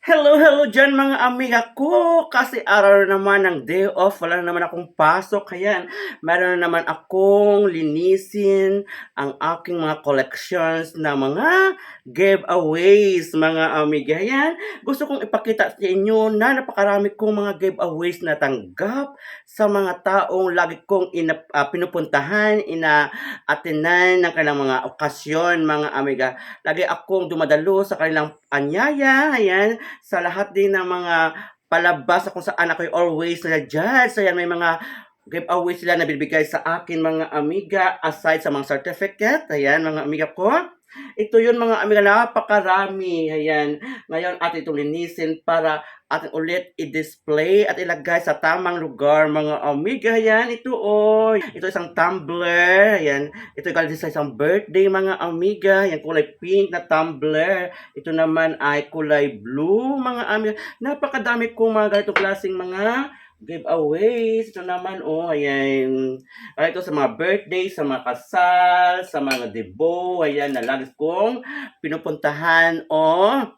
Hello, hello dyan mga amiga ko! Kasi araw na naman ng day off, wala na naman akong pasok. Kaya meron na naman akong linisin ang aking mga collections na mga giveaways mga amiga. Yan, gusto kong ipakita sa inyo na napakarami kong mga giveaways na tanggap sa mga taong lagi kong pinupuntahan, ina-attenan ng kanilang mga okasyon mga amiga. Lagi akong dumadalo sa kanilang anyaya, ayan, sa lahat din ng mga palabas kung saan ako'y always na-judge. Ayan, may mga giveaway sila na bibigay sa akin mga amiga aside sa mga certificate. Ayan, mga amiga ko. Ito yun mga amiga, napakarami. Ayan, ngayon atin itong linisin para atin ulit i-display at ilagay sa tamang lugar mga amiga. Ayan, ito oh. Ito isang tumbler. Ayan, ito galing sa isang birthday mga amiga. Ayan, kulay pink na tumbler. Ito naman ay kulay blue mga amiga. Napakadami kong mga ganitong klaseng mga giveaways. Ito naman, oh, ayan. Ito sa mga birthday, sa mga kasal, sa mga debo, ayan, na lagi kong pinupuntahan, oh,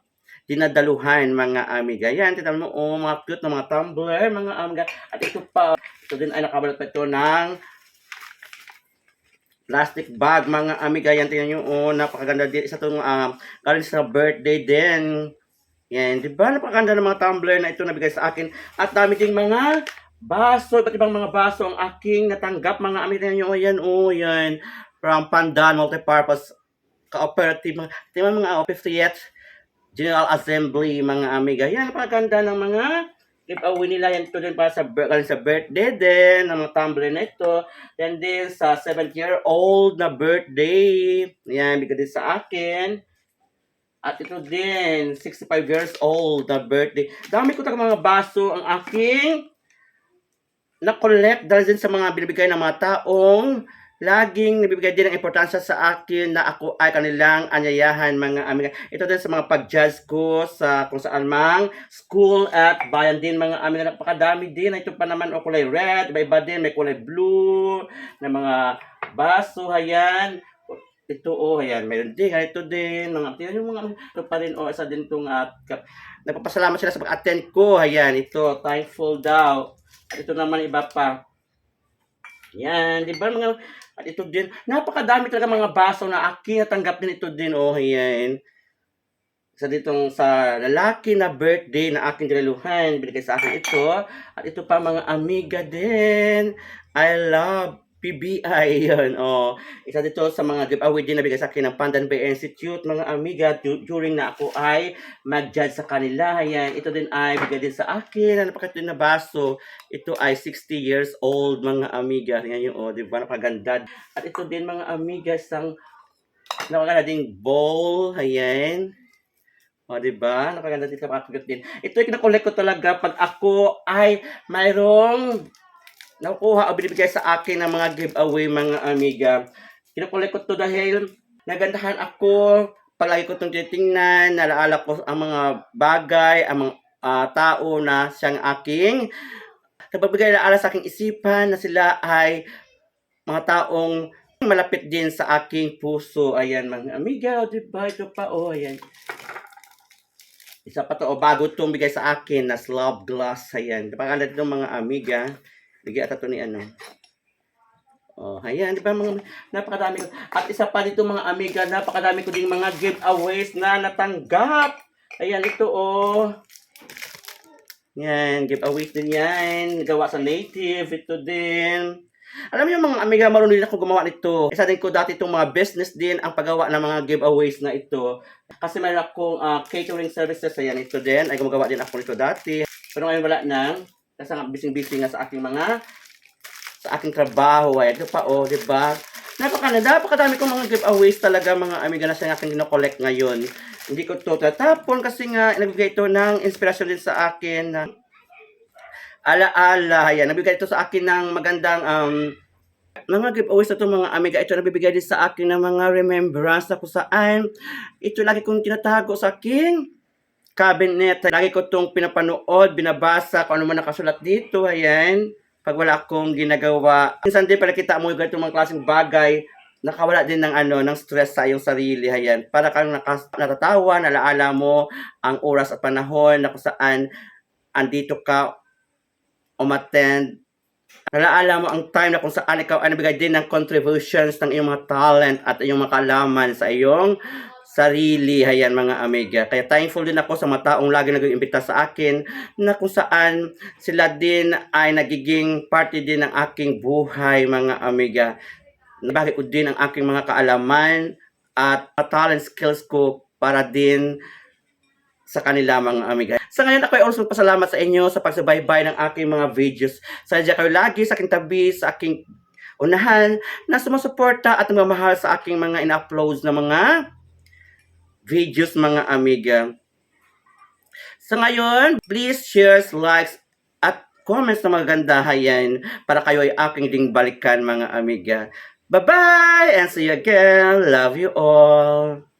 dinadaluhan, mga amiga. Yan, tinan mo, oh, mga cute na mga tumbler, mga amiga. At ito pa, ito din ay nakabalot pa ito ng plastic bag, mga amiga. Yan, tingnan nyo, oh, napakaganda din. Isa itong galing sa birthday din. Yan, di ba? Napakaganda ng mga tumbler na ito nabigay sa akin. At dami ding mga baso, iba't ibang mga baso ang aking natanggap. Mga amiga nyo, yan, oh, yan. From Pandan Multipurpose Cooperative. Tingnan mga 50th General Assembly, mga amiga. Yan, napakaganda ng mga giveaway nila. Yan, ito din para galing sa birthday din, ng mga tumbler na ito. Yan din sa 7-year-old na birthday. Yan, bigay din sa akin. At ito din, 65 years old na birthday. Dami ko talaga mga baso ang aking na-collect dahil din sa mga binibigay ng mga taong laging nabibigay din ng importansya sa akin na ako ay kanilang anyayahan mga amiga. Ito din sa mga pag-judge ko sa kung saan mang school at bayan din mga amiga. Napakadami din. Ito pa naman o kulay red, iba-iba din. May kulay blue na mga baso. Ayan. Ito, oh, ayan, meron din, ito din, mga, tingnan yung mga, ito pa rin, oh, isa din itong, nagpapasalamat sila sa pag-attend ko, ayan, ito, thankful daw, at ito naman iba pa, yan, di ba, mga, at ito din, napakadami talaga mga baso na aking natanggap din ito din, oh, ayan, isa ditong sa lalaki na birthday na aking dinaluhan, binigay sa akin ito, at ito pa mga amiga din, I love PBI, yun, oh. Isa dito sa mga giveaway din na bigay sa akin ng Pandan Bay Institute, mga amiga, during na ako ay mag-judge sa kanila. Ayan, ito din ay bigay din sa akin, napakatuloy na baso. Ito ay 60 years old, mga amiga. Ayan yung, oh, di ba, napaganda. At ito din, mga amiga, isang napaganda ding bowl, ayan. O, di ba? Napaganda din, napakatuloy din. Ito yung kinakolek ko talaga pag ako ay mayroong nakukuha o binibigay sa akin ng mga giveaway mga amiga. Kinukulit ko to dahil nagandahan ako, palagi ko itong titingnan, nalaala ko ang mga bagay, ang mga tao na siyang aking nagbabigay alaala sa aking isipan na sila ay mga taong malapit din sa aking puso. Ayan mga amiga, o diba? Ito pa, o ayan. Isa pa to, o bago itong bigay sa akin na love glass. Ayan. Napakaganda dito mga amiga. Bigyan ata to ni ano. Oh, ayan, di ba mga napakadami ko. At isa pa dito mga amiga, napakadami ko ding mga giveaways na natanggap. Ayan, ito oh. Yan, giveaways din yan. Gawa sa native, ito din. Alam niyo mga amiga, marunong din ako gumawa nito. Isa din ko dati itong mga business din ang paggawa ng mga giveaways na ito. Kasi mayroon akong catering services. Ayan, ito din. Ay gumagawa din ako nito dati. Pero ngayon wala na. Kasi nga busy-busy nga sa aking trabaho. Ay, ito pa, oh, di ba? Napakadami kong mga giveaways talaga, mga amiga, na siya aking kino-collect ngayon. Hindi ko ito tatapon kasi nga, nagbigay ito ng inspirasyon din sa akin na alaala. Ayan, nabigay ito sa akin ng magandang, mga giveaways na ito, mga amiga. Ito nabibigay din sa akin ng mga remembrance na kung saan. Ito lagi kong tinatago sa aking cabinet. Lagi ko itong pinapanood, binabasa, kung ano man nakasulat dito, ayan. Pag wala akong ginagawa. Minsan din pala kita mo yung ganitong mga klaseng bagay, nakawala din ng ano, ng stress sa iyong sarili, ayan. Para kang natatawa, nalaala mo ang oras at panahon na kung saan andito ka umattend. Nalaala mo ang time na kung saan ikaw ay nagbigay din ng contributions ng iyong mga talent at iyong mga kaalaman sa iyong sarili, ayan mga amiga. Kaya thankful din ako sa mga taong lagi nag-iimbita sa akin na kung saan sila din ay nagiging party din ng aking buhay mga amiga. Nabagi ko din ang aking mga kaalaman at talent skills ko para din sa kanila mga amiga. Sa ngayon ako ay also pasalamat sa inyo sa pagsubaybay ng aking mga videos. Sadya kayo lagi sa aking tabi, sa aking unahan na sumusuporta at nagmamahal sa aking mga ina-uploads na mga videos mga amiga. Sa ngayon, please share, likes, at comments na magaganda yan para kayo ay aking ding balikan mga amiga. Bye-bye and see you again. Love you all.